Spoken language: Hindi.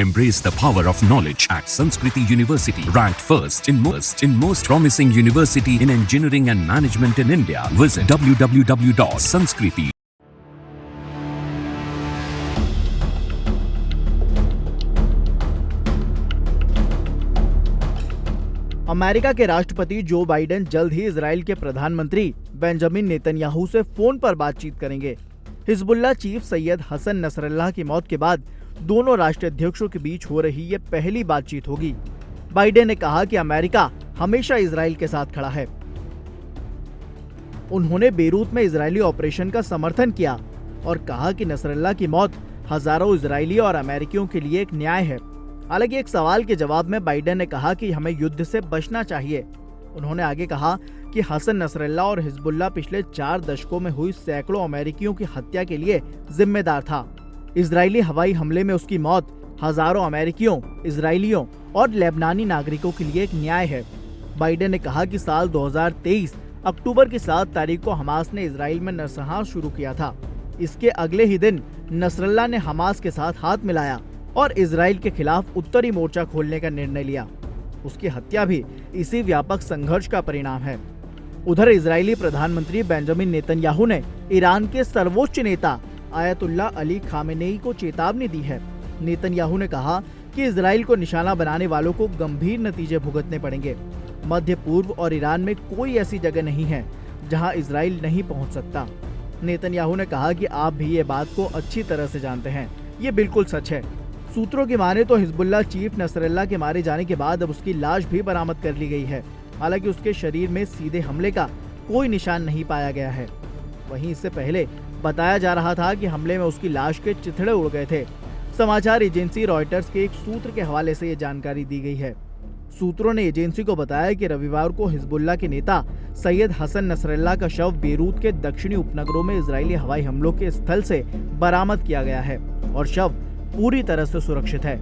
Embrace the power of knowledge at Sanskriti University, ranked first in most promising university in engineering and management in India. Visit www.sanskriti. America के राष्ट्रपति जो बाइडेन जल्द ही इजराइल के प्रधानमंत्री बेंजामिन नेतन्याहू से फोन पर बातचीत करेंगे। Hezbollah chief Syed Hassan Nasrallah की मौत के बाद दोनों राष्ट्राध्यक्षों के बीच हो रही ये पहली बातचीत होगी। बाइडेन ने कहा कि अमेरिका हमेशा इजराइल के साथ खड़ा है। उन्होंने बेरूत में इजरायली ऑपरेशन का समर्थन किया और कहा कि नसरल्लाह की मौत हजारों इजरायली और अमेरिकियों के लिए एक न्याय है। हालांकि एक सवाल के जवाब में बाइडेन ने कहा कि हमें युद्ध से बचना चाहिए। उन्होंने आगे कहा कि हसन नसरल्लाह और हिजबुल्लाह पिछले 4 दशकों में हुई सैकड़ों अमेरिकियों की हत्या के लिए जिम्मेदार था। इजरायली हवाई हमले में उसकी मौत हजारों अमेरिकियों, इजरायलियों और लेबनानी नागरिकों के लिए एक न्याय है। बाइडेन ने कहा कि साल 2023 अक्टूबर की 7 तारीख को हमास ने इजराइल में नरसंहार शुरू किया था। इसके अगले ही दिन नसरल्लाह ने हमास के साथ हाथ मिलाया और इजराइल के खिलाफ उत्तरी मोर्चा खोलने का निर्णय लिया। उसकी हत्या भी इसी व्यापक संघर्ष का परिणाम है। उधर इजरायली प्रधानमंत्री बेंजामिन नेतन्याहू ने ईरान के सर्वोच्च नेता आयतुल्लाह अली खामेनेई को चेतावनी दी है। नेतन्याहू ने कहा कि इजराइल को निशाना बनाने वालों को गंभीर नतीजे भुगतने पड़ेंगे। मध्य पूर्व और ईरान में कोई ऐसी जगह नहीं है जहां इजराइल नहीं पहुंच सकता। नेतन्याहू ने कहा कि आप भी ये बात को अच्छी तरह से जानते हैं, ये बिल्कुल सच है। सूत्रों की माने तो हिजबुल्लाह चीफ नसरल्लाह के मारे जाने के बाद अब उसकी लाश भी बरामद कर ली गई है। हालांकि उसके शरीर में सीधे हमले का कोई निशान नहीं पाया गया है। वहीं इससे पहले बताया जा रहा था कि हमले में उसकी लाश के चिथड़े उड़ गए थे। समाचार एजेंसी रॉयटर्स के एक सूत्र के हवाले से ये जानकारी दी गई है। सूत्रों ने एजेंसी को बताया कि रविवार को हिजबुल्लाह के नेता सैयद हसन नसरल्लाह का शव बेरूत के दक्षिणी उपनगरों में इजरायली हवाई हमलों के स्थल से बरामद किया गया है और शव पूरी तरह से सुरक्षित है।